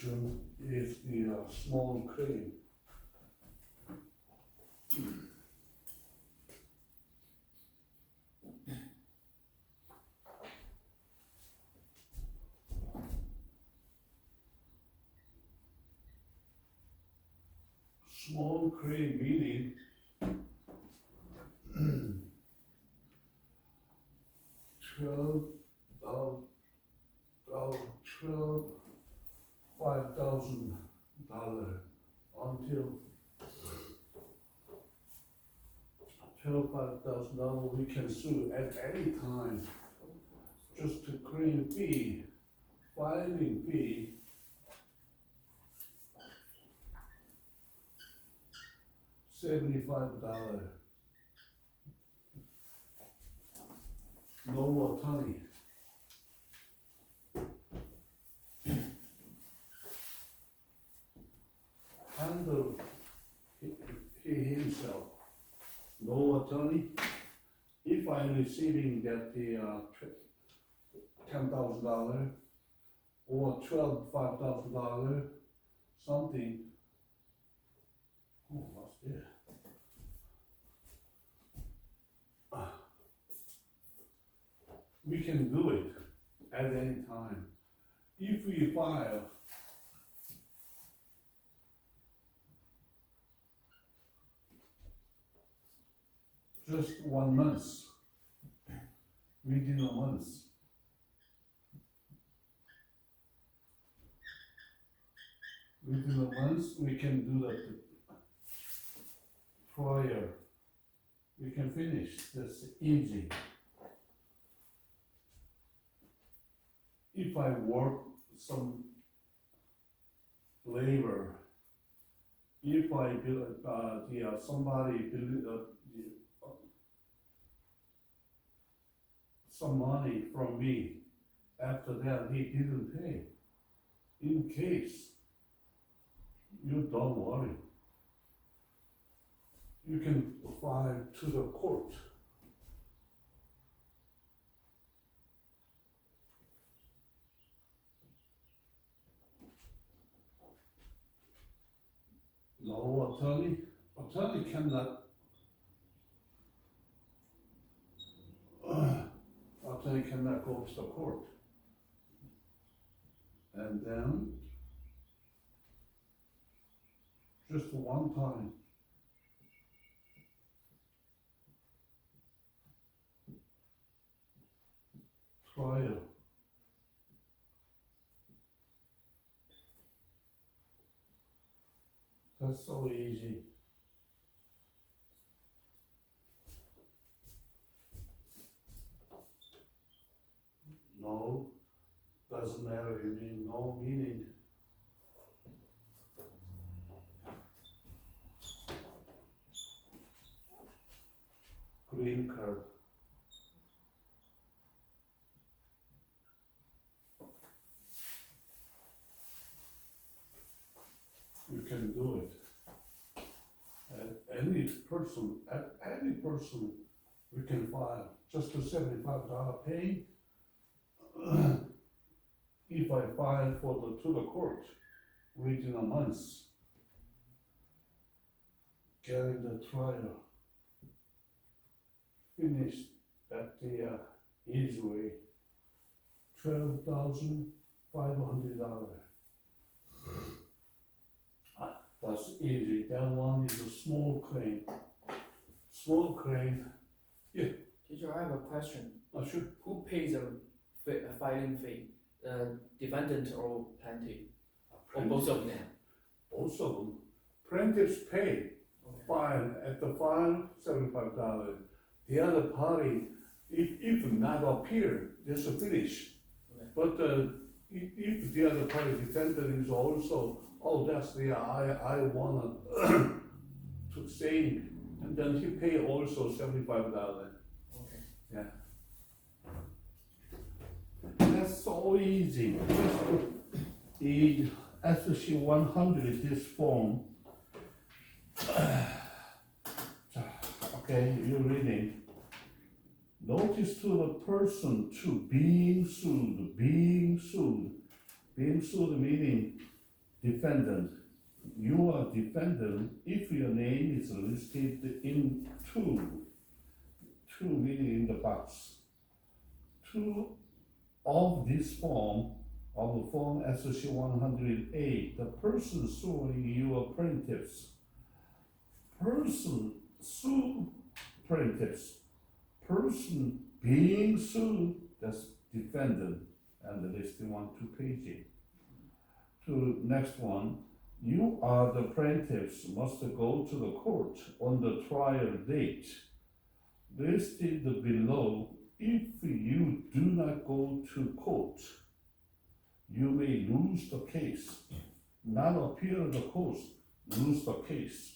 eviction is the small claim. Small claim meaning $5,000 until $5,000 we can sue at any time. Just to claim fee, filing fee, $75. No attorney. Handle he himself. No attorney. If I'm receiving that the $10,000 or $5,000 something. Oh, what's this? We can do it at any time. If we file just 1 month, within a month, we can do that prior. We can finish. That's easy. If I work some labor, if I build somebody build some money from me, after that he didn't pay. In case, you don't worry. You can file to the court. No attorney cannot, attorney cannot go to the court. And then, just one time, trial. That's so easy. No, doesn't matter, you mean no meaning. Green card. You can do it. Any person, we can file just a $75 pay. If I file to the court within a month, getting the trial finished at the easy way, $12,500. That's easy. That one is a small claim. Small claim. Yeah. Teacher, I have a question. Sure. Who pays the filing fee? The defendant or plaintiff? Or both of them? Both of them. Plaintiffs pay. Okay. Fine. At the fine, $75. The other party, if not appear, just finish. Okay. But if the other party defendant is also, that's I wanna to say, and then he pay also $75. Okay. Yeah. That's so easy. The SC 100, this form. Okay, you're reading. Notice to the person to being sued. Being sued meaning defendant. You are defendant if your name is listed in two meaning in the box. Two of this form, of the form SC 108, the person suing you are plaintiffs. Person sue plaintiffs. Person being sued, that's defendant, and the listing 1-2 pages. To next one, you are the plaintiffs must go to the court on the trial date listed below. If you do not go to court, you may lose the case, not appear in the court, lose the case.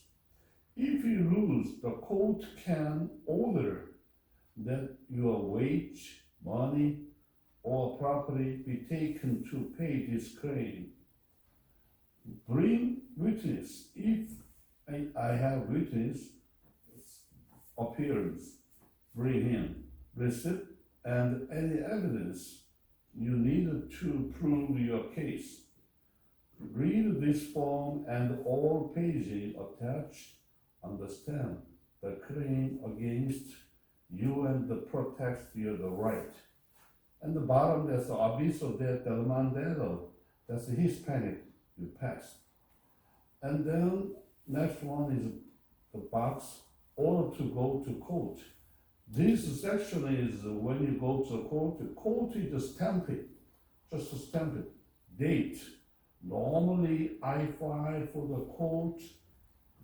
If you lose, the court can order that your wage, money, or property be taken to pay this claim. Bring witness. If I have witness appearance, bring him. Receipt and any evidence you need to prove your case. Read this form and all pages attached. Understand the claim against you and protects your the right. And the bottom, there's aviso de demandado. That's the Hispanic. You pass. And then next one is the box, order to go to court. This section is when you go to court. The court is just stamp it, date. Normally I file for the court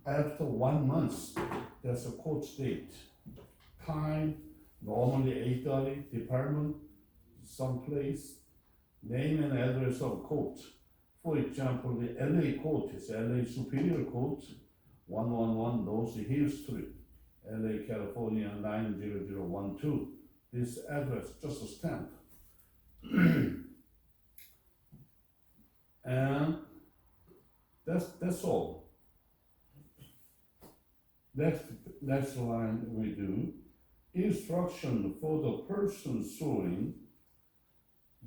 after 1 month. That's a court date. Time, normally 8:30, department, someplace, name and address of court. For example, the LA court is LA Superior Court, 111 North Hill Street, LA, California 90012. This address, just a stamp. And that's all. Next line we do. Instruction for the person suing.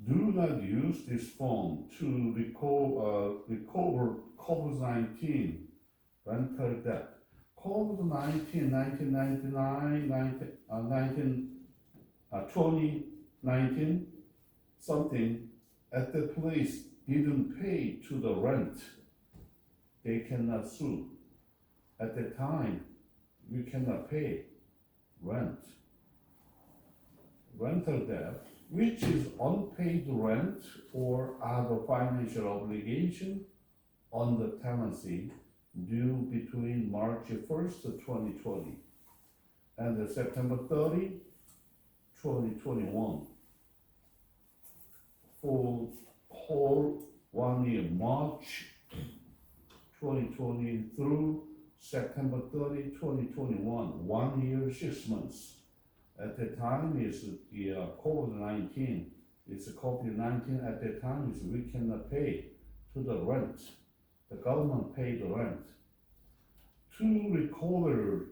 Do not use this form to recover COVID-19 rental debt. COVID-19, 1999, 2019, something at the place didn't pay to the rent. They cannot sue. At the time, you cannot pay rent. Rental debt, which is unpaid rent or other financial obligation on the tenancy due between March 1st, 2020 and September 30, 2021. For whole 1 year, March 2020 through September 30, 2021, 1 year, 6 months. At the time is the COVID-19. It's COVID-19 at the time is we cannot pay to the rent. The government paid the rent. To recover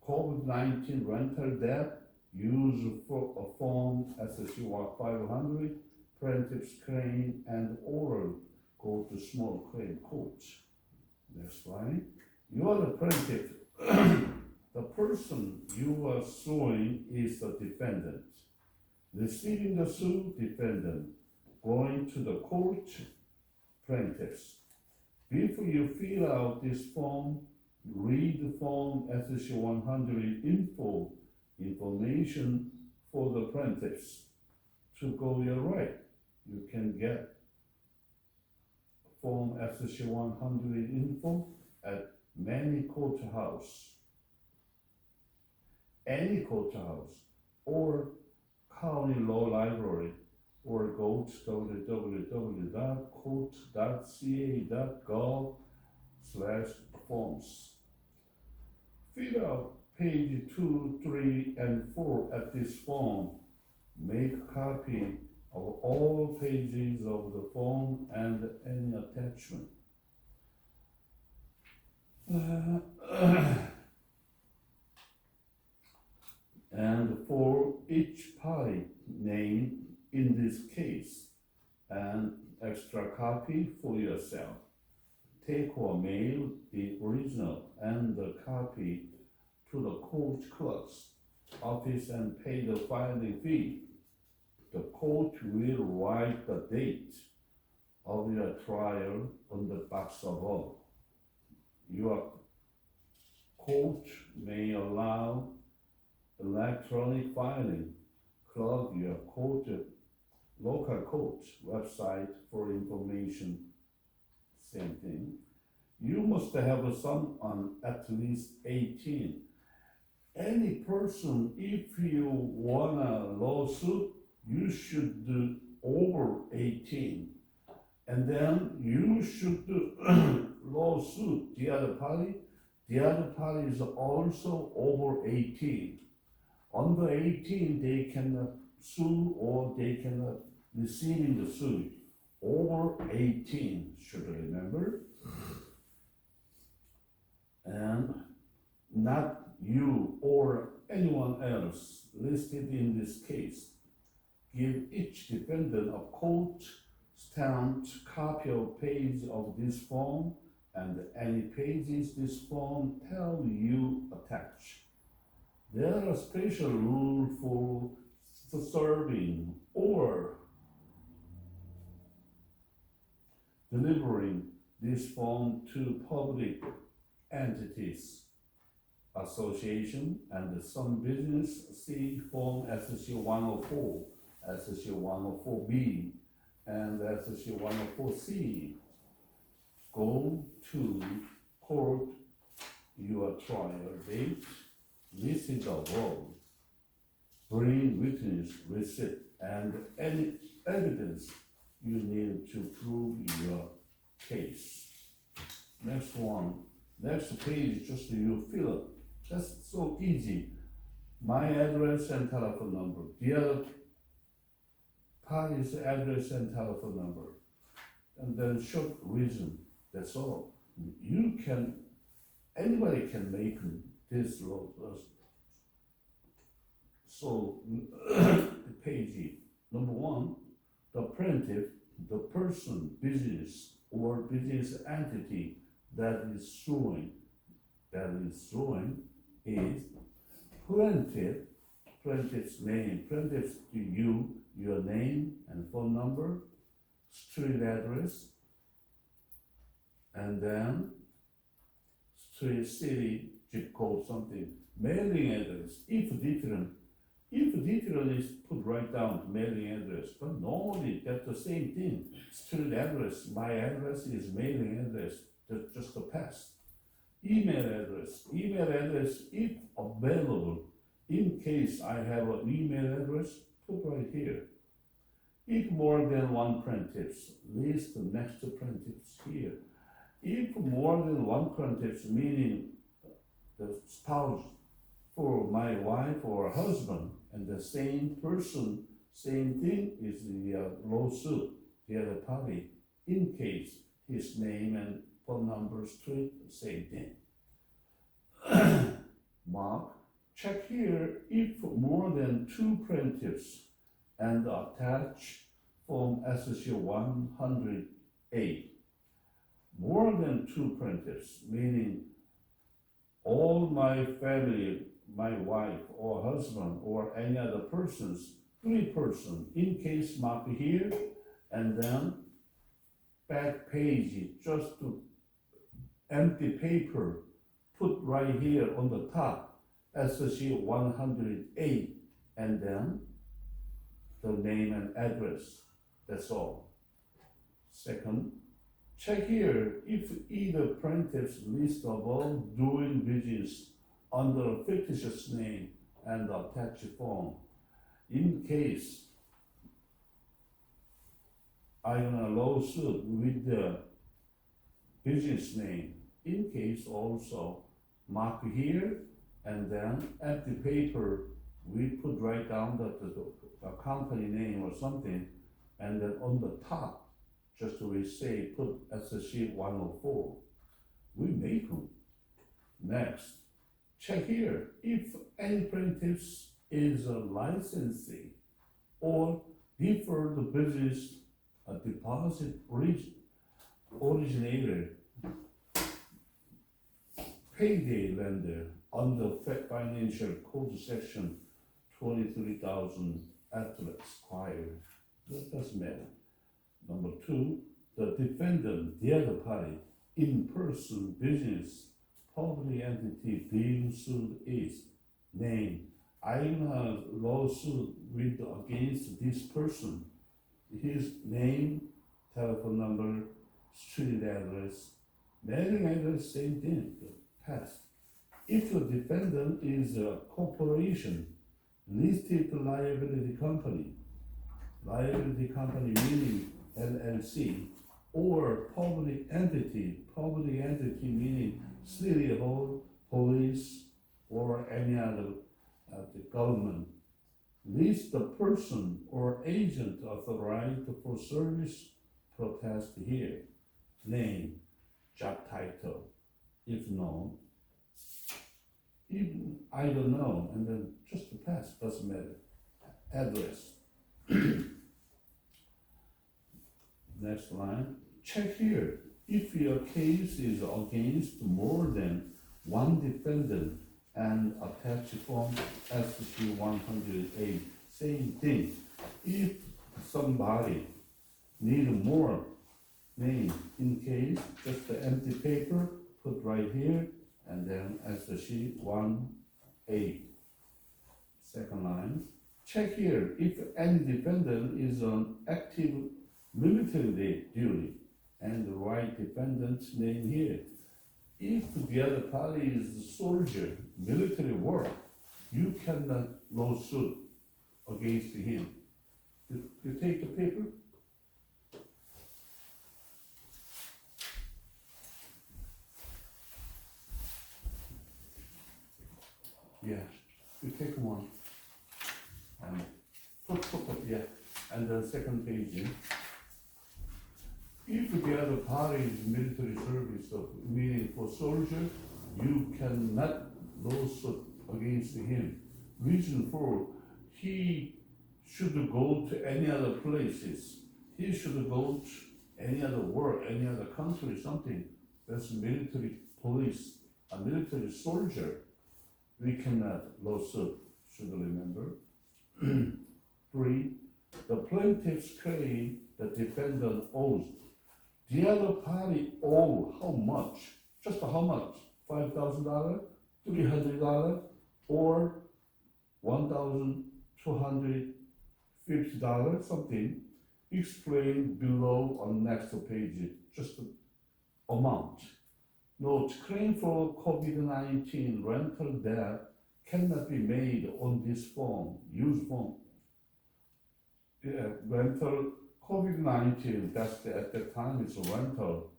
COVID-19 rental debt, use for a form SSC 500, plaintiff's claim and oral go to small claim courts. Next line. You are the plaintiff. The person you are suing is the defendant. Receiving the suit, defendant. Going to the court, plaintiffs. Before you fill out this form, read the form SSC 100 information for the plaintiffs. To go your right, you can get form SSC 100 info at many courthouse. Any courthouse or county law library, or go to www.court.ca.gov/forms. Fill out page 2, 3, and 4 at this form. Make a copy of all pages of the form and any attachment. And for each party name in this case, an extra copy for yourself. take or mail the original and the copy to the court clerk's office and pay the filing fee. The court will write the date of your trial on the box above. Your court may allow electronic filing. Plug your court, local court website for information. Same thing. You must have a son on at least 18. Any person, if you want a lawsuit, you should do over 18. And then you should do lawsuit the other party. The other party is also over 18. Under 18, they cannot sue or they cannot receive the suit. Over 18, should remember. And not you or anyone else listed in this case. Give each defendant a court-stamped copy of page of this form and any pages this form tell you attach. There are special rules for serving or delivering this form to public entities, association, and some business. See Form SSC 104, SSC 104B, and SSC 104C. Go to court, your trial date, listed above. Bring witness, receipt, and any evidence you need to prove your case. Next one, next page, just you fill it. That's so easy. My address and telephone number. The other party's address and telephone number. And then short reason. That's all. You can, anybody can make this law. So, page number one, the plaintiff, the person, business, or business entity that is suing is plaintiff, plaintiff's name, plaintiff's to you, your name and phone number, street address, and then street, city, zip code, something, mailing address, if different is put right down mailing address, but normally that's the same thing. Street address, my address is mailing address, that's just a pass. Email address, if available, in case I have an email address, put right here. If more than one plaintiffs, list the next plaintiffs here. If more than one plaintiffs, meaning the spouse for my wife or husband, and the same person, same thing is the lawsuit, the other party, in case his name and phone number, street, same thing. Mark, check here if more than two plaintiffs and attach Form SSC 108. More than two plaintiffs, meaning all my family, my wife or husband or any other persons, 3 persons, in case mark here, and then back page, just to empty paper, put right here on the top, SSC 108, and then the name and address, that's all. Second, check here if either plaintiff's list above doing business under a fictitious name and attached form. In case I am a lawsuit with the business name, in case also mark here and then empty paper, we put right down the company name or something, and then on the top, just we say put SSC 104. We make them. Next, check here if any plaintiffs is a licensee or deferred business deposit originator payday lender under Financial Code section 23,000 athletes acquired. That doesn't matter. Number two, the defendant, the other party, in person, business, public entity being sued is name. I'm a lawsuit with against this person. His name, telephone number, street address, mailing address, same thing, past. If the defendant is a corporation, listed liability company meaning LLC, or public entity meaning city hall, police, or any other the government, list the person or agent authorized for service protest here, name, job title, if known, even I don't know, and then just the past, doesn't matter, address. Next line, check here. If your case is against more than one defendant and attach form SC 108, same thing. If somebody need more name in case, just the empty paper, put right here, and then SC 18. Second line, check here. If any defendant is on active military duty, and write defendant's name here. If the other party is a soldier, military work, you cannot lawsuit against him. You take the paper? Yeah, you take one. And put, yeah, and the second page. If the other party is military service, meaning for soldier, you cannot lawsuit against him. Reason for, he should go to any other places. He should go to any other work, any other country, something. That's military police, a military soldier. We cannot lawsuit, should remember. 3, the plaintiff's claim the defendant owes. The other party owe how much? Just how much? $5,000, $300, or $1,250, something. Explained below on next page. Just the amount. Note, claim for COVID-19 rental debt cannot be made on this form, use form. Yeah, rental COVID-19, that's at that time it's a rental.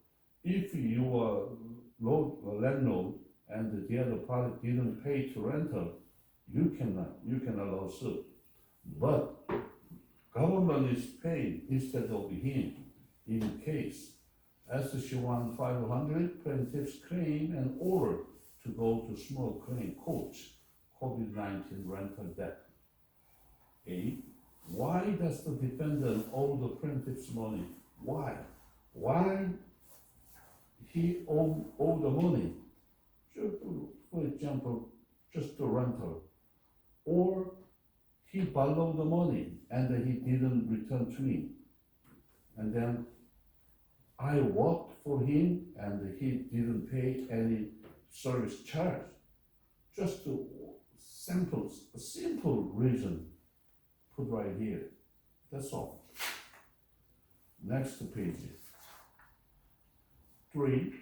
If you are landlord and the other party didn't pay to rental, you cannot lawsuit. But government is paying instead of him in case. SC 1500 plaintiff's claim and order to go to small claim court, COVID-19 rental debt. 8. Why does the defendant owe the plaintiff's money? Why? Why he owe the money? For example, just the rental. Or he borrowed the money and he didn't return to me. And then I worked for him and he didn't pay any service charge. Just a simple reason. Put right here. That's all. Next page. 3.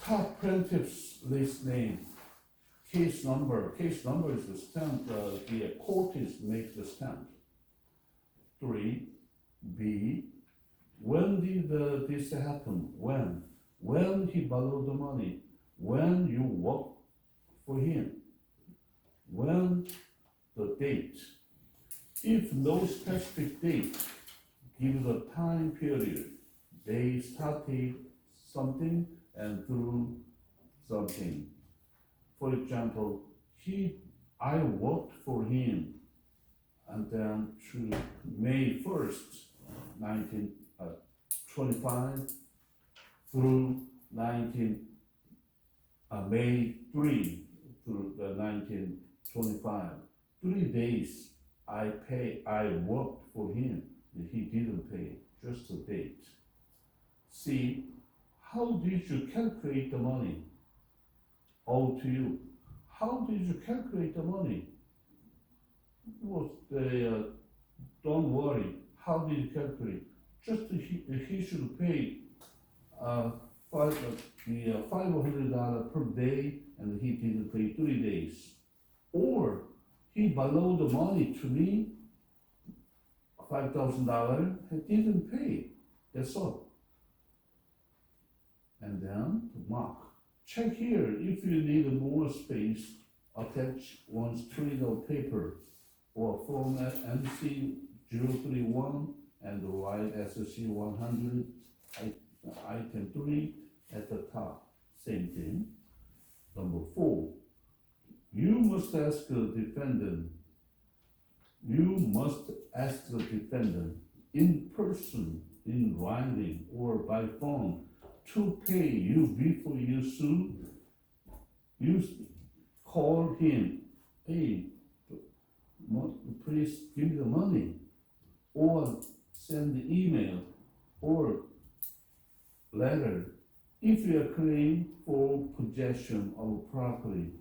Top plaintiff's list name. Case number. Case number is the stamp. The court is make the stamp. 3. B. When did this happen? When? When he borrowed the money. When you work for him. When the date. If no specific date, give the time period. They started something and through something. For example, I worked for him and then to May 1st, 1925 through 19 May 3 to the 1925. 3 days I worked for him. He didn't pay, just a date. See, how did you calculate the money? All to you. How did you calculate the money? Was the, don't worry. How did you calculate? Just he should pay $500 per day, and he didn't pay 3 days. Or he borrowed the money to me, $5,000, he didn't pay. That's all. And then to mark. Check here if you need more space. Attach one's treat of paper or format MC031 and write SC 100 item 3 at the top. Same thing. Number 4. You must ask the defendant in person, in writing, or by phone to pay you before you sue. You call him, hey, please give me the money, or send the email or letter. If you are claiming for possession of property,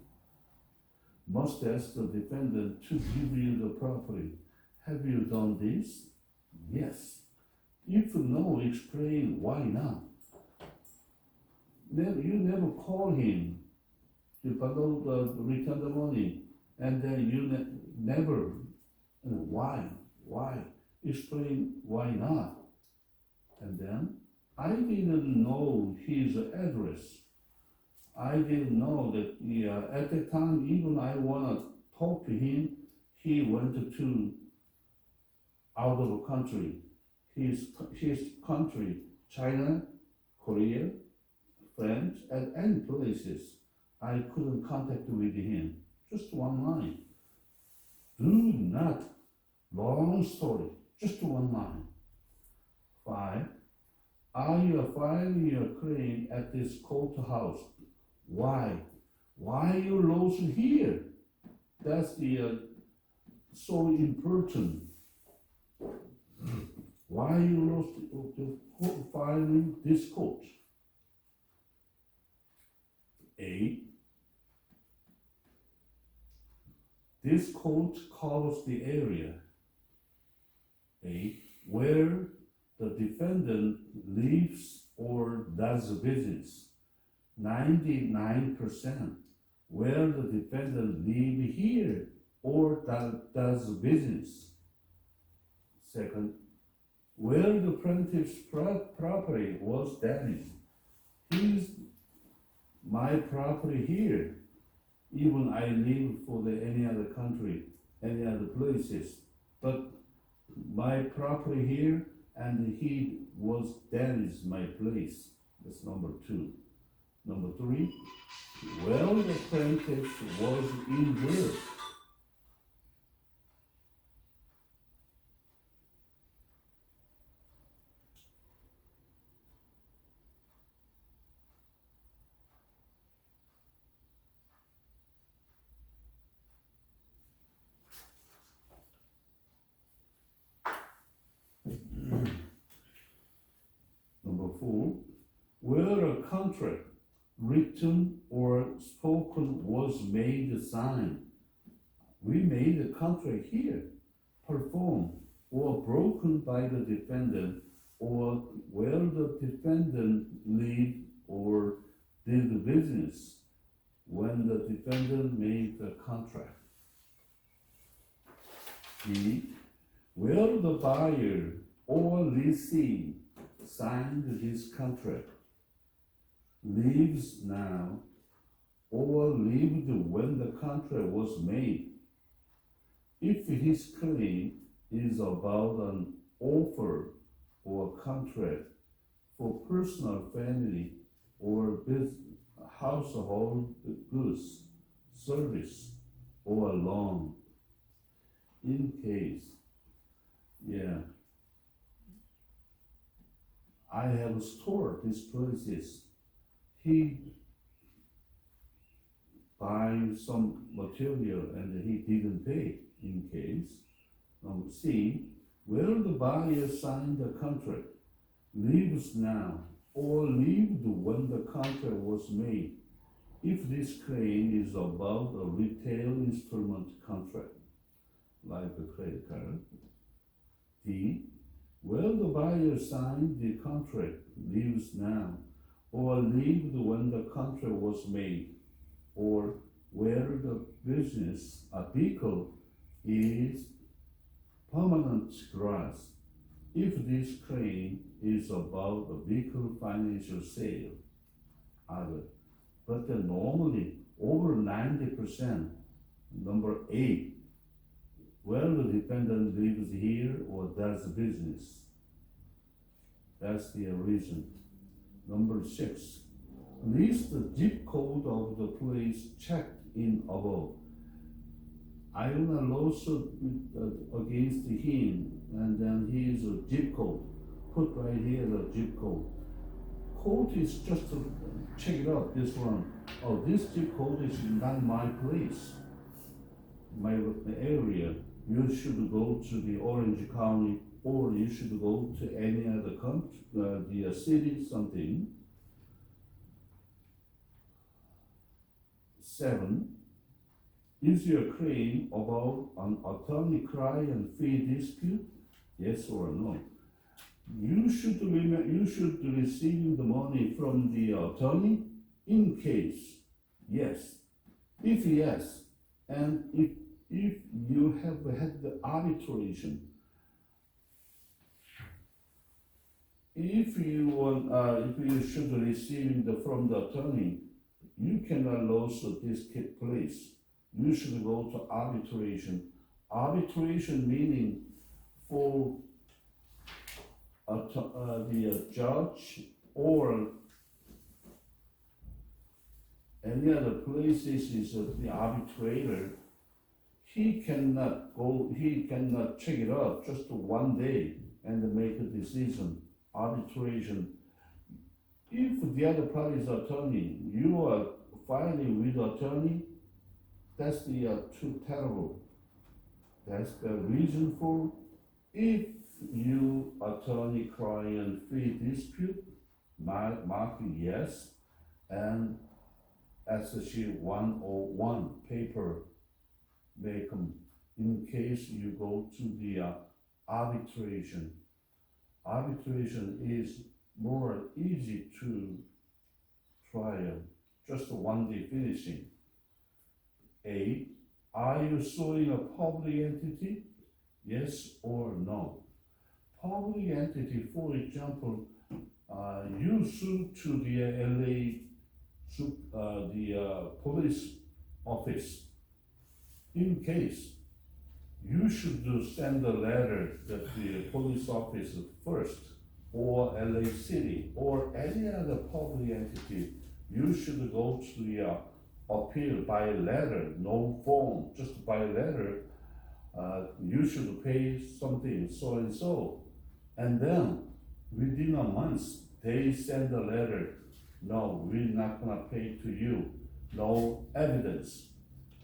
must ask the defendant to give you the property. Have you done this? Yes. If no, explain why not. You never call him to return the money, and then you never. Why? Explain why not. And then I didn't know his address. I didn't know that at the time, even I want to talk to him, he went to out of the country. His country, China, Korea, France, and any places. I couldn't contact with him. Just one line. Do not, long story, just one line. 5. Are you filing your claim at this courthouse? Why? Why you lost here? That's the so important. Why you lost the filing this court? 8. This court covers the area. 8. Where the defendant lives or does business. 99%. Where the defendant lives here or does business. 2nd, where the plaintiff's property was damaged. Here's my property here. Even I live for any other country, any other places, but my property here, and he was damaged my place. That's number 2. Number 3, well, the plaintiff was injured. Number 4, where a contract, written or spoken, was made signed. We made a contract here, performed or broken by the defendant, or where the defendant lived or did business when the defendant made the contract. B, where the buyer or lessee signed this contract, lives now, or lived when the contract was made. If his claim is about an offer or contract for personal, family, or household goods, service, or loan. In case, I have stored these places. He buying some material and he didn't pay in case. C, where the buyer signed the contract, lives now or lived when the contract was made, if this claim is about a retail installment contract, like a credit card. D, where the buyer signed the contract, lives now or lived when the contract was made, or where the business, a vehicle, is permanent grass, if this claim is about a vehicle financial sale. Other. But then normally over 90%, number 8, where the defendant lives here or does business. That's the reason. Number 6, list the zip code of the place checked in above. I own a lawsuit against him, and then his zip code. Put right here the zip code. Code is just to check it out, this one. Oh, this zip code is not my place, my area. You should go to the Orange County, or you should go to any other country, the city, something. 7, is your claim about an attorney-client fee dispute? Yes or no? You should receive the money from the attorney in case yes. If yes, and if you have had the arbitration, if you should receive from the attorney, you cannot lose this place. You should go to arbitration. Arbitration meaning for the judge or any other places is the arbitrator. He cannot check it out just one day and make a decision. Arbitration. If the other party's attorney, you are filing with the attorney, that's the too terrible. That's the reason for if you attorney-client fee dispute, mark yes, and SC 101 paper make them in case you go to the arbitration. Arbitration is more easy to trial, just one day finishing. 8, are you suing a public entity? Yes or no? Public entity, for example, you sue to the LA, the police office. In case, you should send a letter to the police office first, or LA City, or any other public entity. You should go to the appeal by letter, no phone, just by letter. You should pay something so and so, and then within a month they send a letter. No, we're not gonna pay to you. No evidence.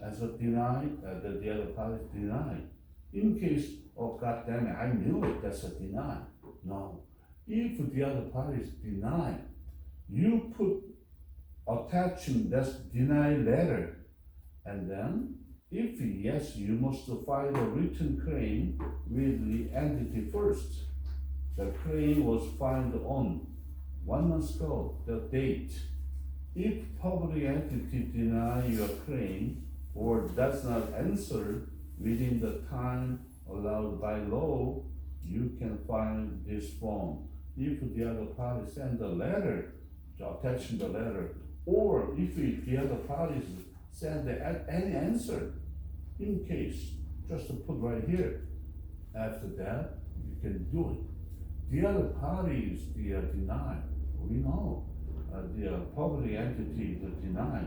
As a deny, the other party deny. In case, oh God damn it, I knew it. That's a deny. No. If the other parties deny, you put attaching that's deny letter, and then if yes, you must file a written claim with the entity first. The claim was filed on 1 month ago, the date. If public entity deny your claim or does not answer within the time allowed by law, you can file this form. If the other party send a letter, attaching the letter, or if the other parties send any answer, in case, just to put right here. After that, you can do it. The other parties, the deny, we know, the public entity, the deny.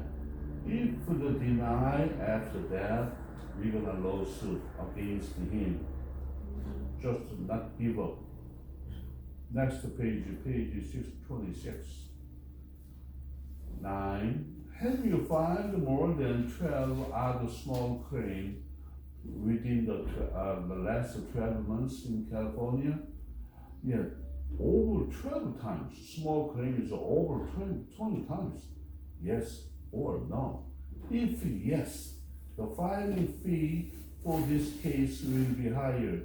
If the deny after that, we're gonna lawsuit against him. Just to not give up. Next page 626. 9, Have you filed more than 12 other small claims within the last 12 months in California? Yeah, over 12 times. Small claim is over 20 times. Yes or no? If yes, the filing fee for this case will be higher.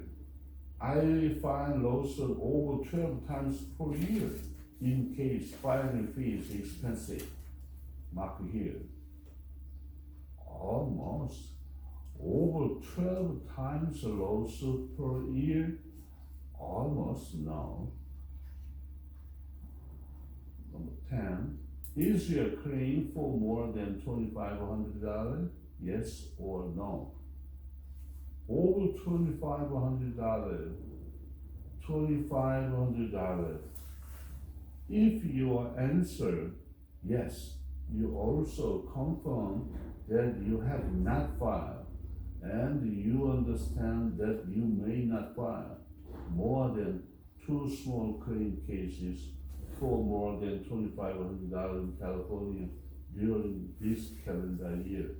I will file lawsuit over 12 times per year in case filing fee is expensive. Mark here. Almost over 12 times a lawsuit per year. Almost no. Number 10. Is your claim for more than $2,500? Yes or no? Over $2,500. $2,500. If your answer yes, you also confirm that you have not filed and you understand that you may not file more than 2 small claim cases for more than $2,500 in California during this calendar year.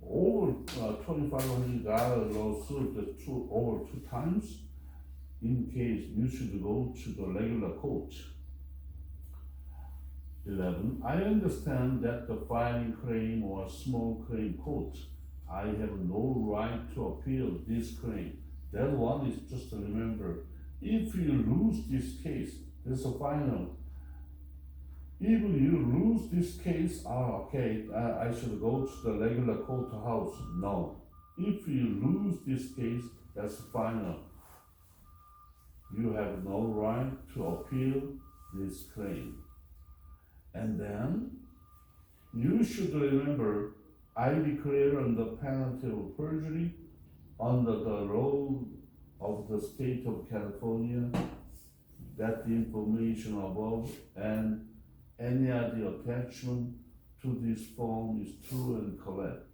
Over $2,500 lawsuit over 2 times, in case you should go to the regular court. 11. I understand that the filing claim or small claim court, I have no right to appeal this claim. That one is just to remember, if you lose this case, there's a final. Even you lose this case, okay, I should go to the regular courthouse. No. If you lose this case, that's final. You have no right to appeal this claim. And then, you should remember, I declare on the penalty of perjury under the law of the state of California that the information above and any other attachment to this form is true and correct.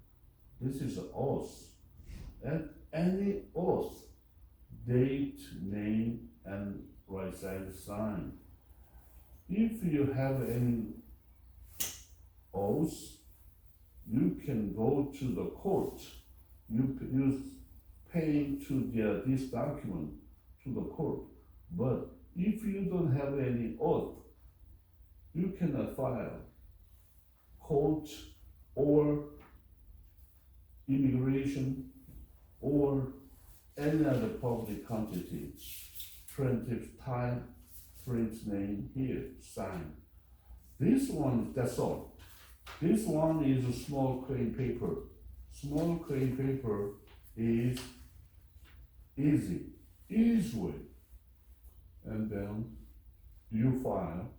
This is an oath. And any oath, date, name, and right side sign. If you have any oath, you can go to the court. You pay to this document to the court. But if you don't have any oath, you cannot file court or immigration or any other public entity. Plaintiff type, print name here, sign. This one, that's all. This one is a small claim paper. Small claim paper is easy way. And then you file.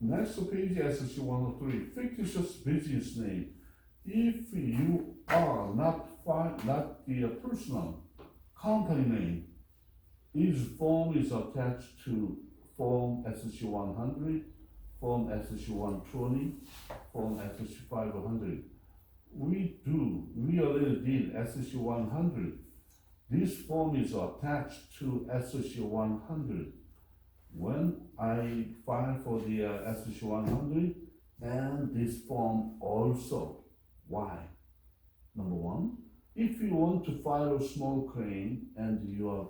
Next page, SC 103, fictitious business name. If you are not the personal company name, each form is attached to Form SC 100, Form SC 120, Form SC 500. We already did SC 100. This form is attached to SC 100. When I file for the SC 100 and this form also. Why? Number one, if you want to file a small claim and you are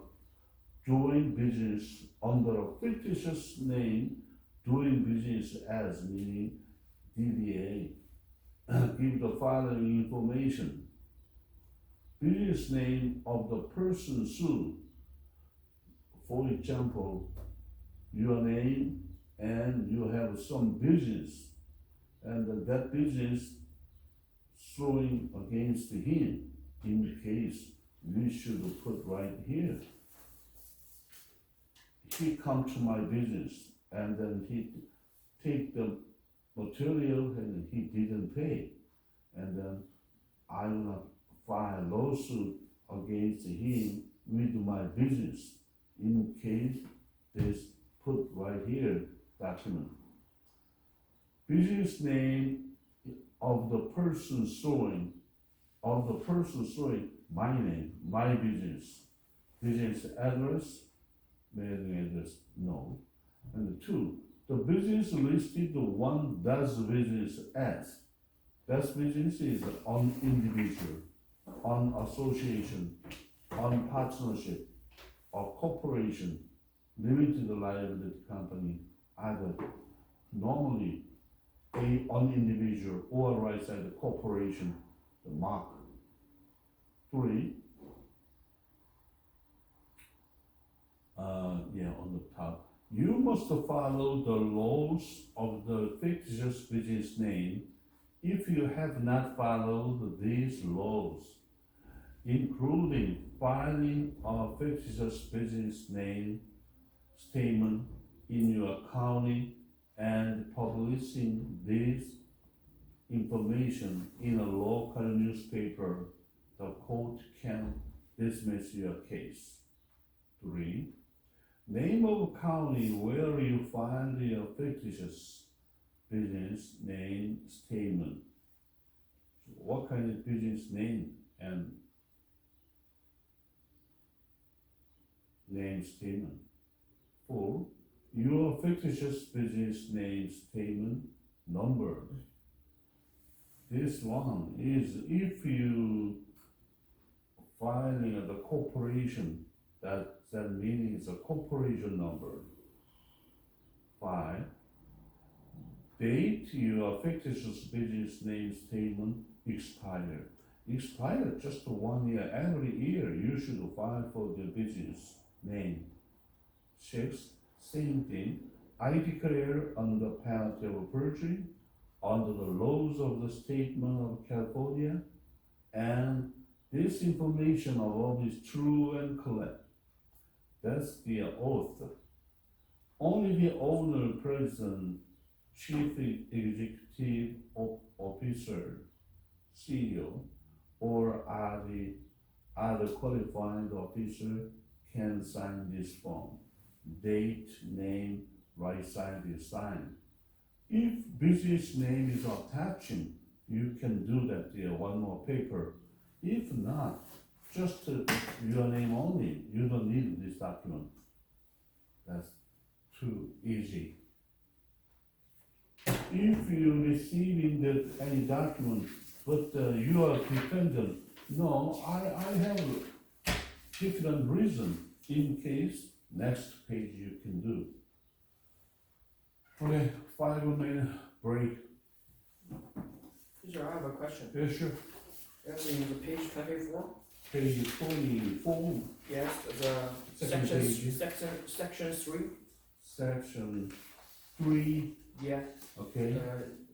doing business under a fictitious name, doing business as, meaning DBA, give the following information. Business name of the person sued. For example, your name and you have some business and that business suing against him. In case we should put right here. He come to my business and then he take the material and he didn't pay. And then I will file a lawsuit against him with my business. In case this put right here document. Business name of the person suing, my name, my business. Business address, mailing address, no. And 2, The business listed one does business as. Does business is on individual, on association, on partnership, or corporation, limited liability company, other. Normally, on individual or right side the corporation, the mark. 3. On the top. You must follow the laws of the fictitious business name if you have not followed these laws, including filing a fictitious business name statement in your county and publishing this information in a local newspaper, the court can dismiss your case. 3. Name of county where you find your fictitious business name statement. So what kind of business name and name statement? 4. Your fictitious business name statement number. This one is if you filing the corporation, that meaning is a corporation number. 5. Date your fictitious business name statement expire. Expire just 1 year. Every year you should file for the business name. 6. Same thing. I declare under penalty of perjury, under the laws of the statement of California, and this information above is true and correct. That's the oath. Only the owner, president, chief executive officer, CEO, or other qualified officer can sign this form. Date, name, right side is signed. If business name is attaching, you can do that there, one more paper. If not, just your name only. You don't need this document. That's too easy. If you receiving that any document, but you are defendant, no, I have different reason. In case, next page you can do. Okay, 5-minute break. Teacher, I have a question. Yeah, sure. That's in the page 24. Page 24. Yes, the Second page. section 3. Section 3. Yeah. Okay.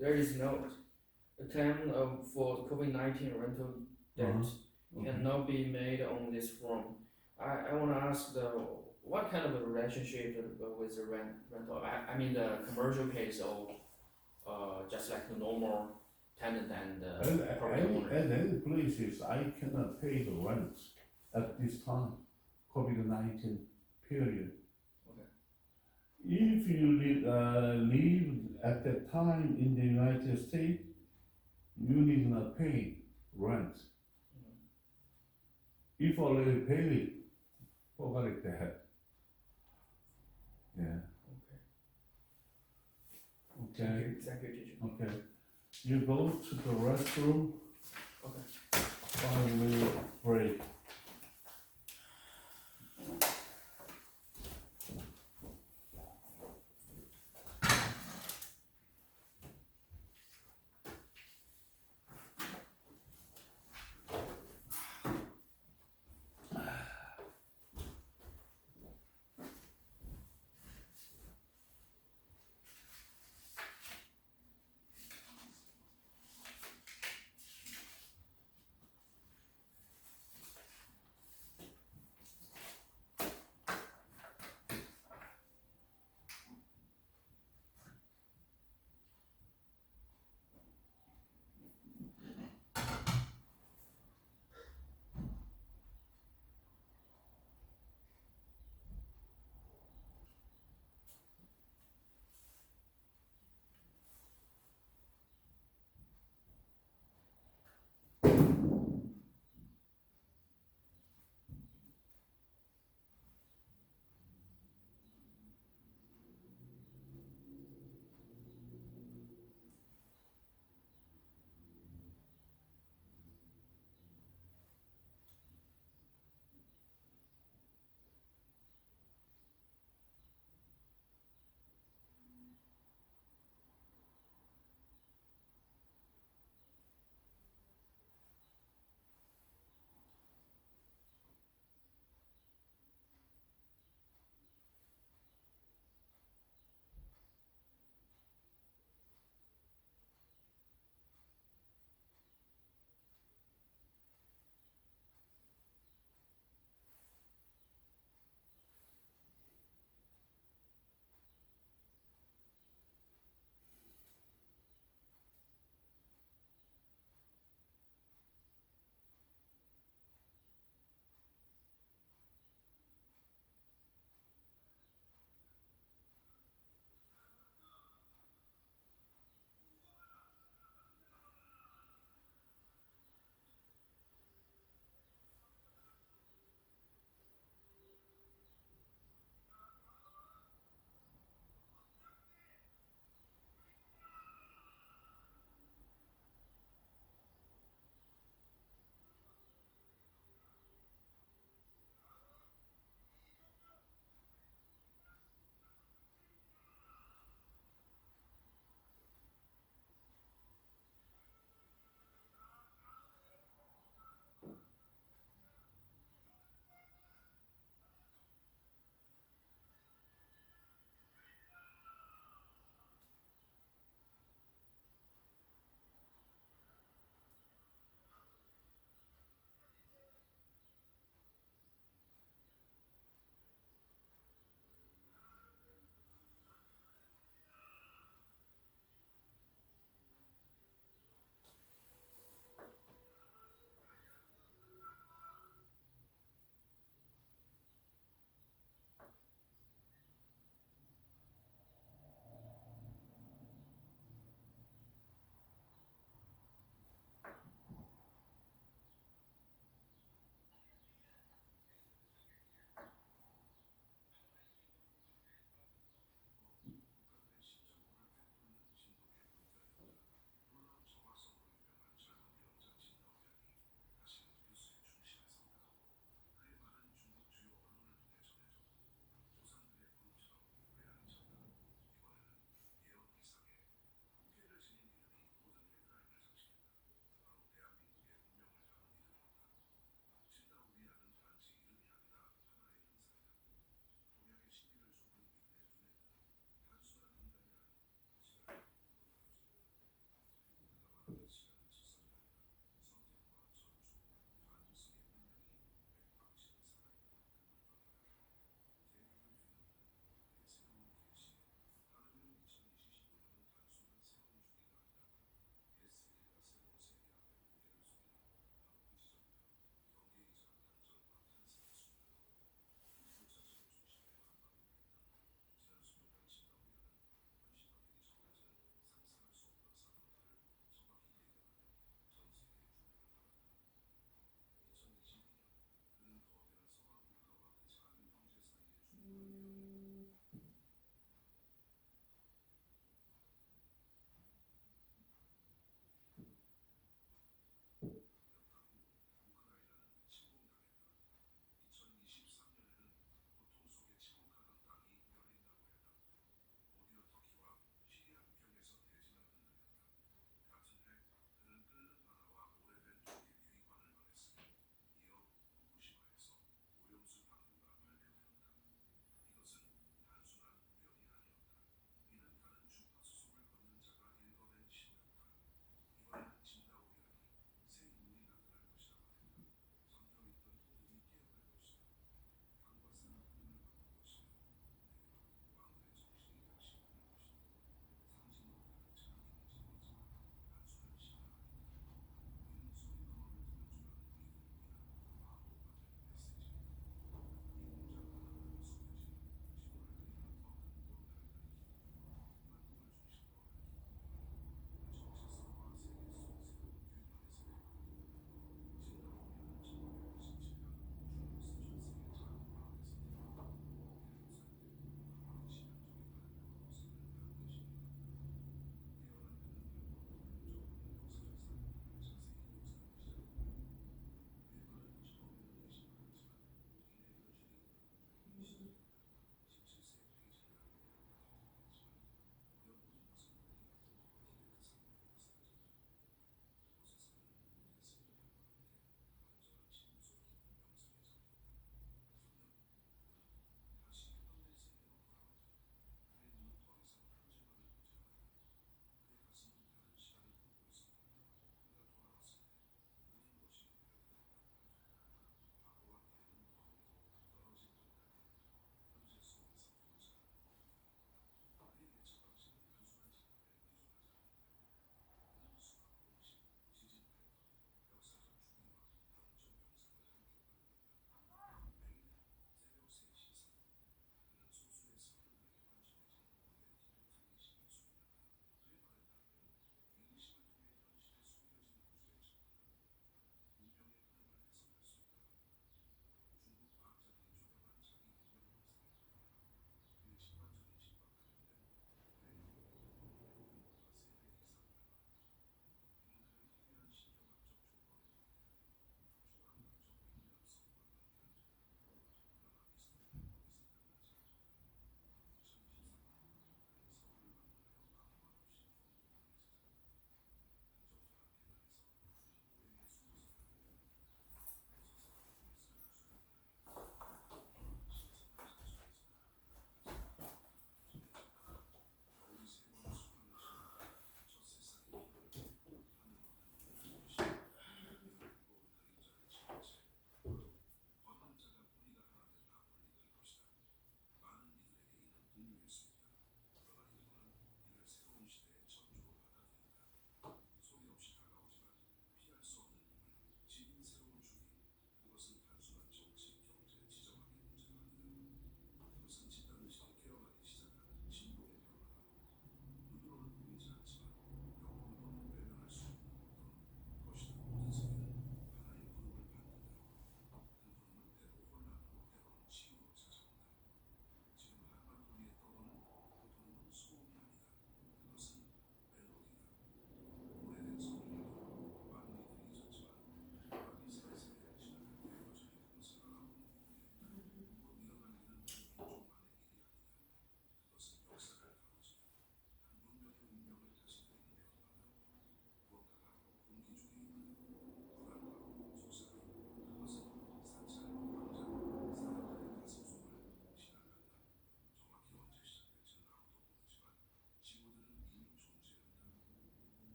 There is note. The claim for COVID-19 rental debt cannot be made on this form. I want to ask what kind of a relationship with the rental? I mean the commercial case or just like the normal tenant and property owner. At any places, I cannot pay the rent at this time, COVID-19 period. Okay. If you live at that time in the United States, you need not pay rent. If already paid, forget that. Yeah. Okay. Thank you, teacher. Okay. You go to the restroom. Okay. 5-minute break.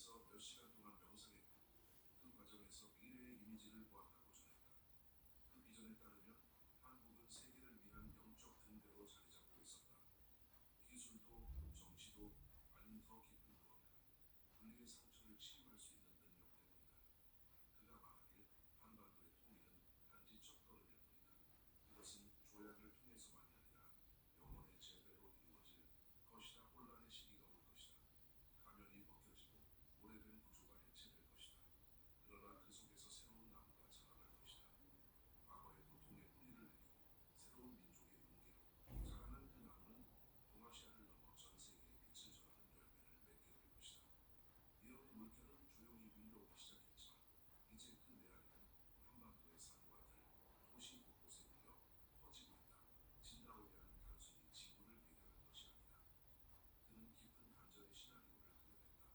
병원에서 몇 시간 동안 명상했고 그 과정에서 미래의 이미지를 보았다고 전했다. 그 비전에 따르면 한국은 세계를 위한 영적 등대로 자리 잡고 있었다. 기술도 정치도 아닌 더 깊은 무언가, 분리의 상처를 치유할 수 있는 능력 때문이다. 그가 말하길 한반도의 통일은 단지 첫걸음일 뿐이다. 그것은 조약을 통해서만이 아니라 영원의 재배로 이루어질 것이다. 혼란의 시기가 올 것이다. 가면이 벗겨지고 오래된 구조가 해체될 것이다. 그러나 그 속에서 새로운 나무가 자라날 것이다. 과거의 고통의 뿌리를 내리고 새로운 민족의 용기로 자라난 그 나무는 동아시아를 넘어 전 세계에 빛을 전하는 열매를 맺게 될 것이다. 이렇게 물결은 조용히 밀려오기 시작했지만 이제 그 메아리는 한반도의 산과 들, 도시 곳곳에 울려 퍼지고 있다. 진다오리아는 단순히 지구를 배경한 것이 아니다. 그는 깊은 단절의 시나리오를 그려냈다.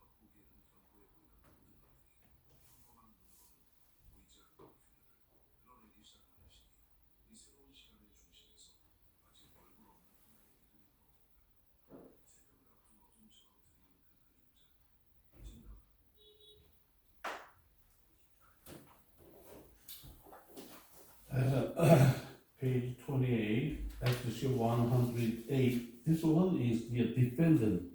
겉보기에는 견고해 보이는 모든 것들이 평범한 눈으로는 보이지 않는 균열을 흘러내기 시작하는 시기. 이 새로운 시간의 중심에서 아직 얼굴 없는 하나의 믿음이 떠오른다. 새벽을 앞둔 어둠처럼 드리운 그 그림자. 진다. Page 28, exercise 108. This one is the defendant.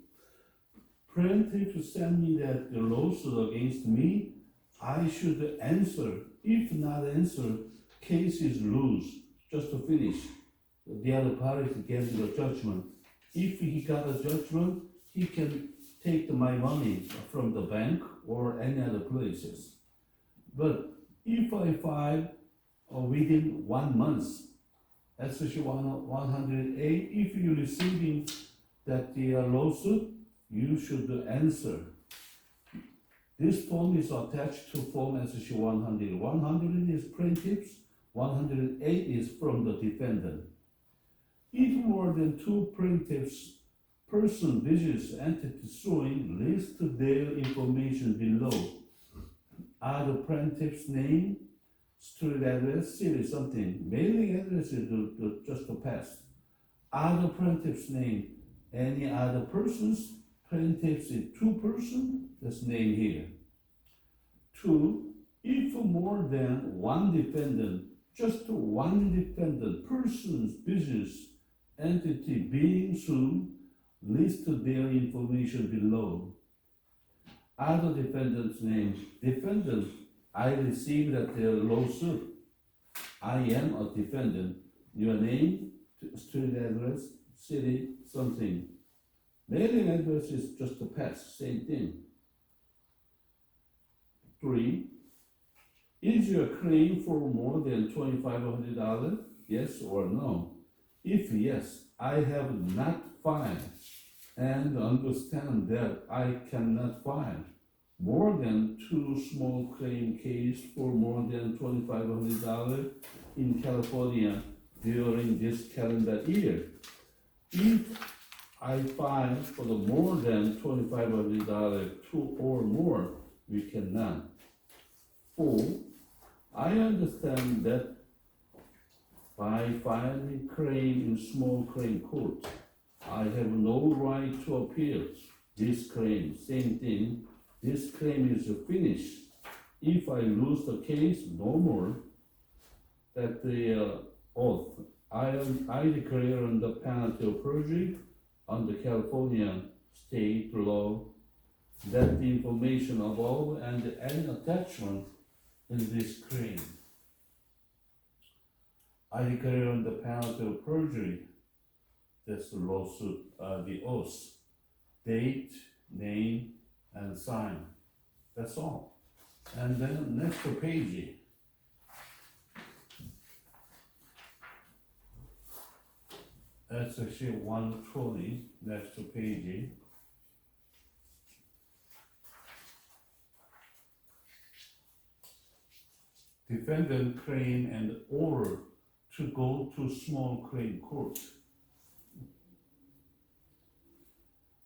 Plaintiff sent me that the lawsuit against me, I should answer. If not answer, case is lose. Just to finish. The other party gave the judgment. If he got a judgment, he can take my money from the bank or any other places. But if I file within 1 month, especially 108, if you're receiving that the lawsuit, you should answer. This form is attached to form SC 100. 100 is plaintiffs, 108 is from the defendant. If more than two plaintiffs, person, business, entity suing, list their information below. Are the plaintiff's name, street address, city, something. Mailing address is just a pass. Other plaintiff's name, any other persons, plaintiffs is two person, that's name here. Two, if more than one defendant, just one defendant, persons, business, entity being sued, list their information below. Other defendant's name, defendant, I received at the lawsuit. I am a defendant. Your name, street address, city, something. Mailing address is just a pass, same thing. 3. Is your claim for more than $2,500? Yes or no? If yes, I have not filed and understand that I cannot file more than 2 small claim case for more than $2,500 in California during this calendar year. If I file for the more than $2,500, 2 or more, we cannot. 4. I understand that by filing claim in small claim court, I have no right to appeal this claim. Same thing. This claim is finished. If I lose the case, no more. That the oath, I declare on the penalty of perjury under California state law that the information above and any attachment in this claim. I declare on the penalty of perjury, that's the lawsuit, the oath, date, name, and sign. That's all. And then next page. That's actually 120, next page. Defendant claim and order to go to small claim court.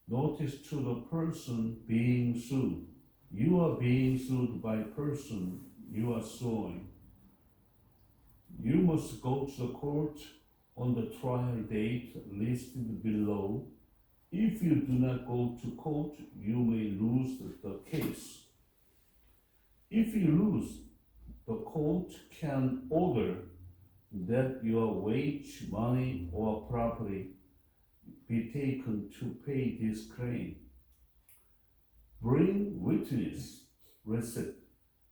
Notice to the person being sued. You are being sued by person you are suing. You must go to the court on the trial date listed below If you do not go to court, you may lose the case. If you lose, the court can order that your wage, money, or property be taken to pay this claim. Bring witness, receipt,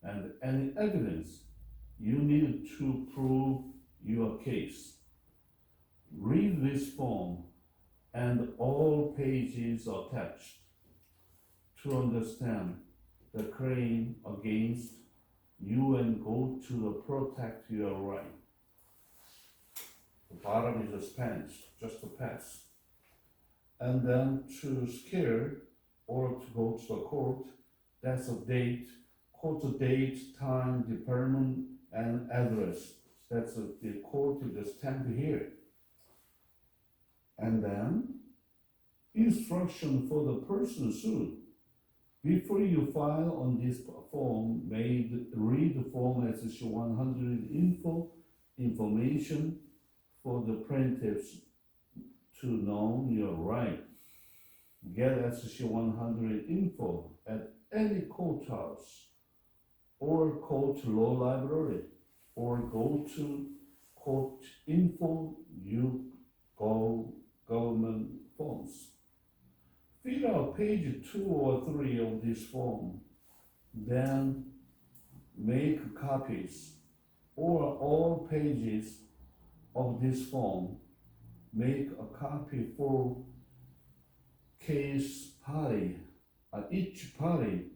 and any evidence you need to prove your case. Read this form and all pages attached to understand the claim against you and go to protect your right. The bottom is a Spanish, just a pass. And then to scare or to go to the court, that's a date, court date, time, department, and address. That's the court is stamped here. And then instruction for the person sued. Before you file on this form, read the form as issue 100 information for the plaintiffs to know your right. Get SSC 100 info at any courthouse or court law library, or go to court info, you go government forms. Fill out page 2 or 3 of this form, then make copies, or all pages of this form. Make a copy for case party, each party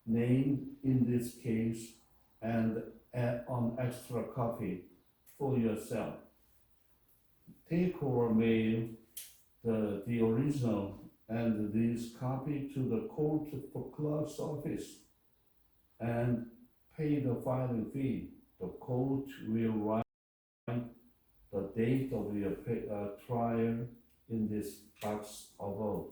named in this case, and add an extra copy for yourself. Take or mail the original and this copy to the court clerk's office and pay the filing fee. The court will write the date of your trial in this box above.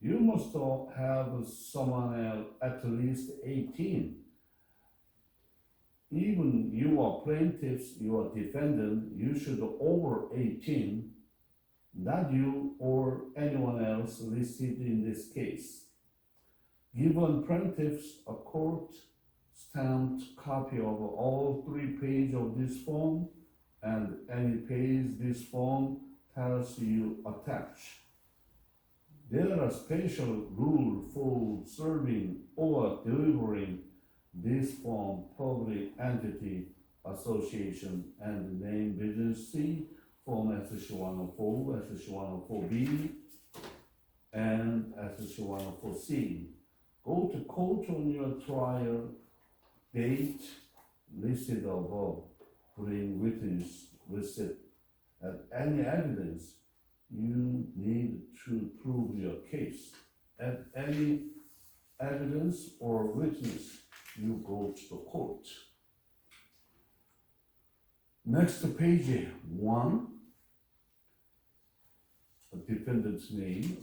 You must have someone at least 18. Even you are plaintiffs, you are defendant, you should over 18, not you or anyone else listed in this case. Given plaintiffs a court stamped copy of all 3 pages of this form, and any page this form tells you attach. There are special rules for serving or delivering this form public entity association and name business C, form SSC 104, SSC 104B, and SSC 104C. Go to court on your trial date listed above. Bring witness, receipt, and any evidence you need to prove your case. At any evidence or witness, you go to the court. Next page 1, the defendant's name.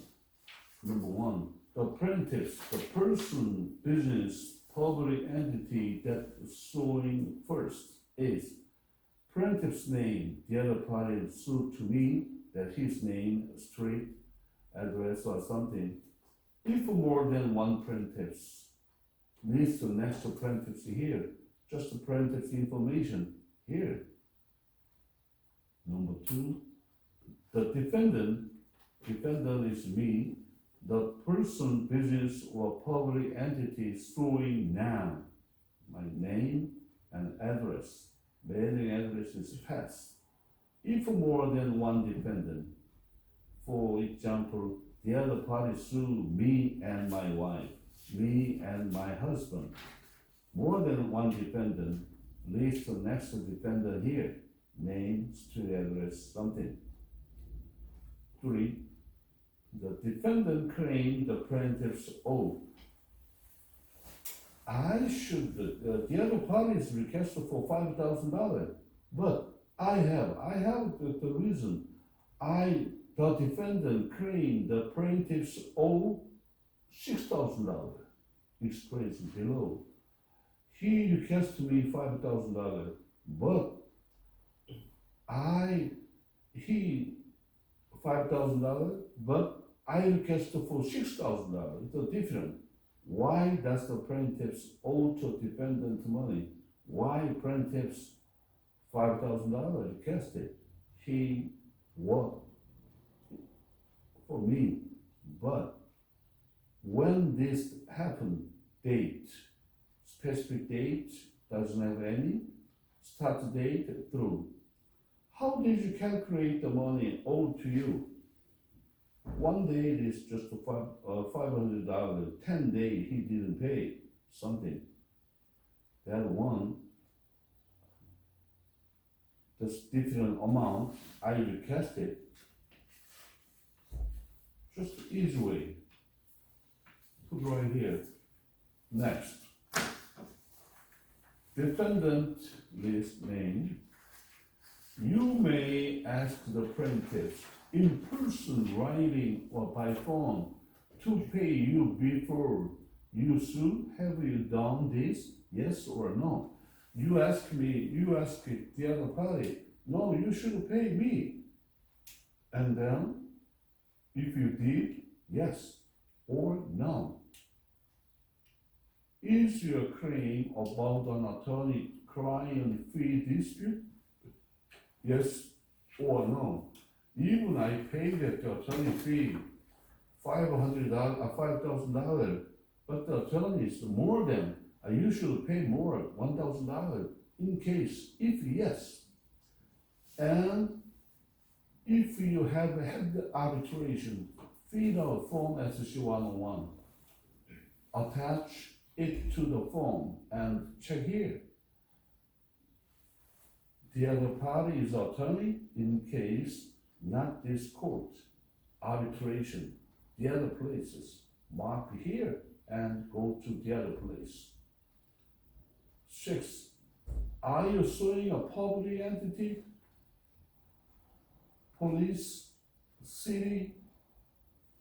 Number 1, the plaintiffs, the person, business, public entity that is suing first is plaintiff's name. The other party sued to me that his name, street, address, or something. If more than one plaintiffs, list the next to plaintiffs here, just the plaintiff's information here. Number 2, the defendant is me, the person, business, or public entity suing now. My name and address, mailing address is passed. If more than one defendant, for example, the other party sue me and my wife, me and my husband, more than one defendant, list the next defendant here, name, street address, something. 3, the defendant claimed the plaintiff's owe. I should, the other parties requested for $5,000, but I have the reason. The defendant claimed the plaintiff's owe $6,000, expressed below. He requested me $5,000, but $5,000 $5,000, but I requested for $6,000. It's different. Why does the plaintiffs owe to defendant money? Why plaintiffs $5,000 requested? He what for me, but when this happened, date, specific date, doesn't have any, start date through. How did you calculate the money owed to you? One day it is just $500, 10 days he didn't pay something. That one, just different amount I requested. Just easy way. Put right here. Next. Defendant list name. You may ask the plaintiff in person, writing, or by phone to pay you before you sue. Have you done this? Yes or no? You ask me, you ask the other party, no, you should pay me. And then, if you did, yes or no. Is your claim about an attorney-client fee dispute? Yes or no? Even I paid the attorney fee $5,000, but the attorney is more than, I usually pay more, $1,000 in case, if yes. And if you have had the arbitration, fill out Form SC 101, attach it to the form and check here. The other party is attorney in case not this court, arbitration, the other places, mark here and go to the other place. 6, are you suing a public entity, police, city,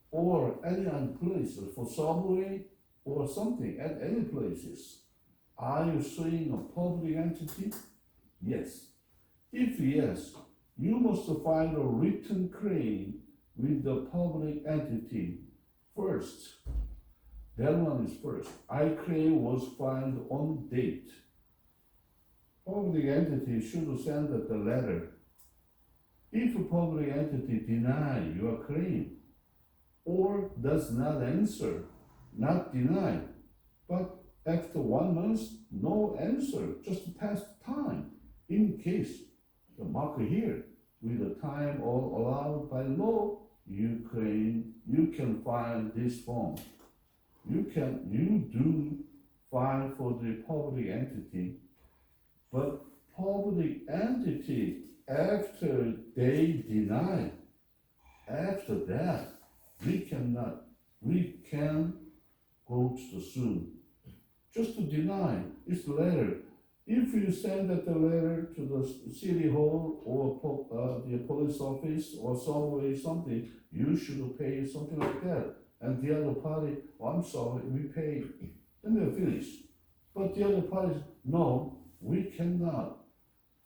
or any other place for subway or something at any places? Are you suing a public entity? Yes. If yes, you must file a written claim with the public entity first. That one is first. I claim was filed on date. Public entity should send the letter. If a public entity deny your claim or does not answer, not deny, but after 1 month, no answer, just past time, in case the marker here, with the time all allowed by law, you can file this form. You do file for the public entity, but public entity, after they deny, after that, we can go to the suit. Just to deny, it's the letter. If you send that the letter to the city hall or the police office or subway something, you should pay something like that. And the other party, oh, I'm sorry, we pay, and they're finished. But the other party, no, we cannot.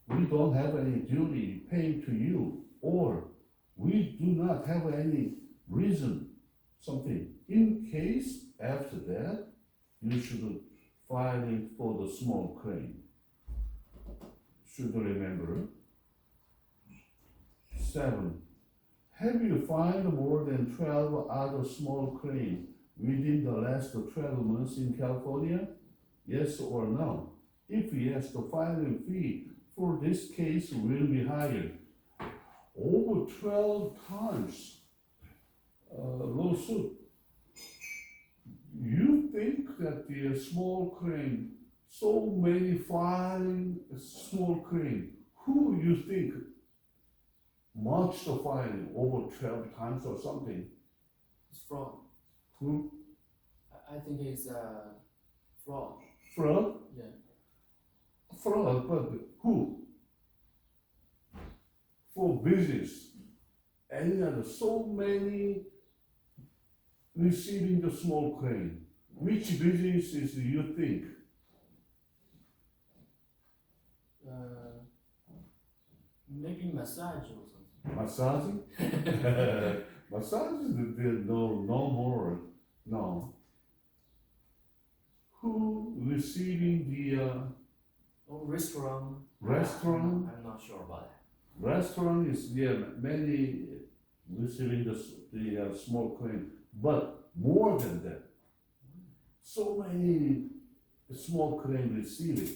We don't have any duty paying to you, or we do not have any reason, something. In case after that, you should file it for the small claim. Should remember. 7. Have you filed more than 12 other small claims within the last 12 months in California? Yes or no? If yes, the filing fee for this case will be higher. Over 12 times lawsuit. You think that the small claim, so many filing small claim, who you think much the filing over 12 times or something? It's fraud. Who? I think it's fraud. Fraud? Yeah. Fraud, but who? For business. Any other, so many receiving the small claim. Which businesses do you think? Maybe massage or something. Massaging? Massaging, no more. No. Who receiving the Oh, restaurant. restaurant? I'm not sure about that. Restaurant is, yeah, many receiving the small claim, but more than that, so many small claim receiving.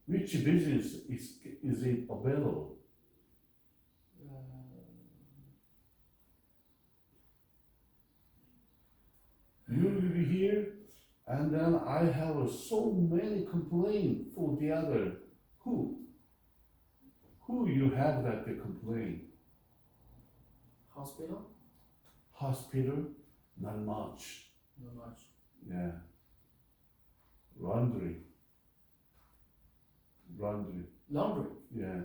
Which business is it available? You will be here, and then I have so many complaints for the other. Who? Who you have that they complain? Hospital? Hospital? Not much. Not much. Yeah. Laundry. Laundry. Yeah.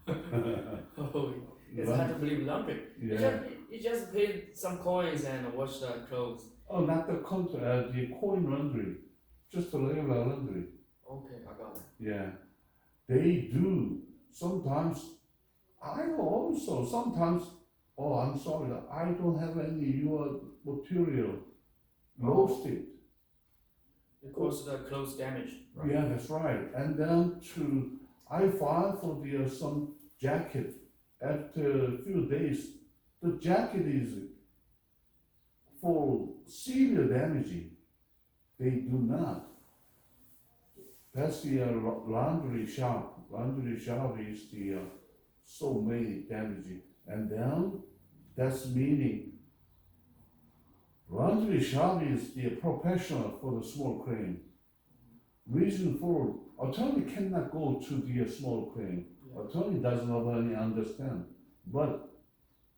Oh, it's hard to believe laundry. Yeah. You just pay some coins and wash the clothes. Oh, not the coin laundry. Just the regular laundry. Okay, I got it. Yeah. They do. Sometimes, I also, sometimes, oh, I'm sorry, I don't have any your material. Lost it. Because the clothes damaged, right? Yeah, that's right. And then I filed for the some jacket. After a few days, the jacket is for severe damaging. They do not. That's the laundry shop. Laundry shop is the so many damaging, and then that's meaning laundry shop is the professional for the small claim. Reason for attorney cannot go to the small claim. Yeah. Attorney does not really understand. But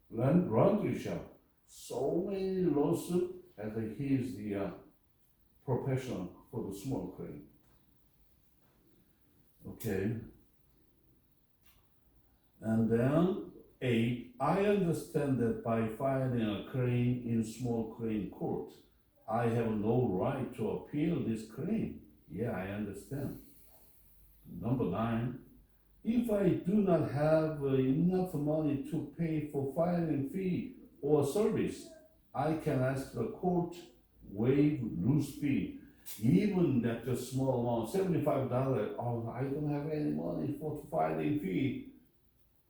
laundry shop, so many lawsuits, and he is the professional for the small claim. Okay. And then 8, I understand that by filing a claim in small claim court, I have no right to appeal this claim. Yeah, I understand. Number 9, if I do not have enough money to pay for filing fee or service, I can ask the court waive loose fee. Even that the small amount, $75, oh, I don't have any money for filing fee.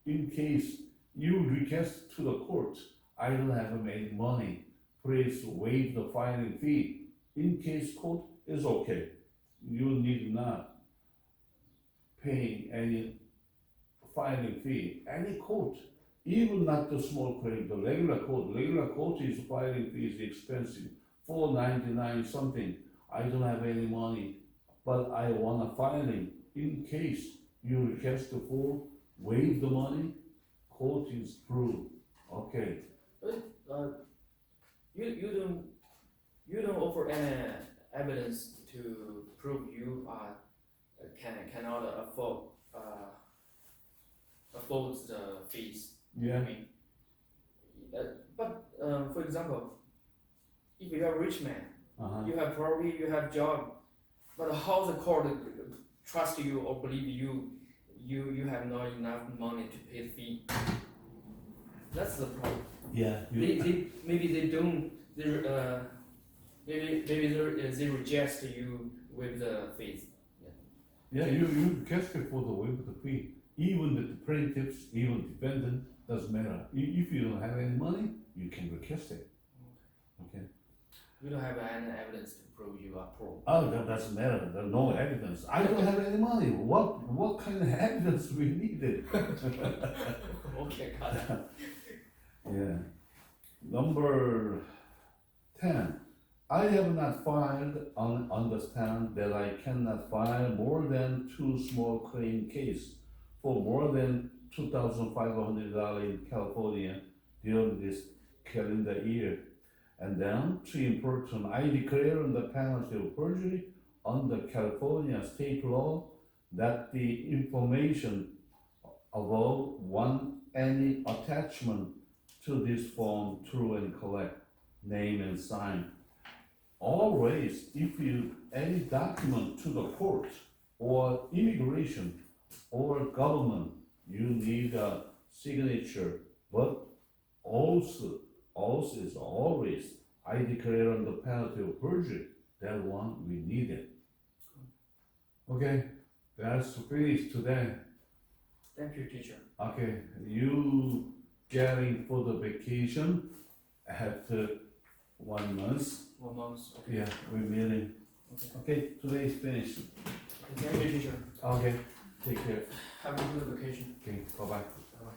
In case you request to the court, I don't have any money, please waive the filing fee. In case court is okay, you need not pay any filing fee. Any court, even not the small claim, the regular court is filing fee is expensive, $4.99 something. I don't have any money, but I want a filing. In case you request for waive the money, court is through. Okay. But you don't offer any evidence to prove you cannot afford the fees. Yeah. I mean, but for example, if you are a rich man, you have property, you have job, but how the court trust you or believe you have not enough money to pay the fee? That's the problem. Yeah. Maybe they don't. Maybe they reject you with the fees. Yeah, you request for the waive the fee. Even the plaintiffs, even defendant, doesn't matter. If you don't have any money, you can request it. Okay. You don't have any evidence to prove you are poor. Oh, that doesn't matter. There's no evidence. I don't have any money. What kind of evidence we needed? Okay, got it. Yeah. Number 10. I have not filed and understand that I cannot file more than 2 small claim cases for more than $2,500 in California during this calendar year. And then 3 important, I declare on the penalty of perjury under California state law that the information above any attachment to this form true and correct, name and sign. Always, if you any document to the court or immigration or government, you need a signature But oath is always, I declare on the penalty of perjury. That one we need it. Okay, that's finished today. Thank you, teacher. Okay, you getting for the vacation after 1 month. 1 month. Okay. Yeah, we're meeting. Okay. Okay, today is finished. Thank you, teacher. Okay, take care. Have a good vacation. Okay, bye bye. Bye.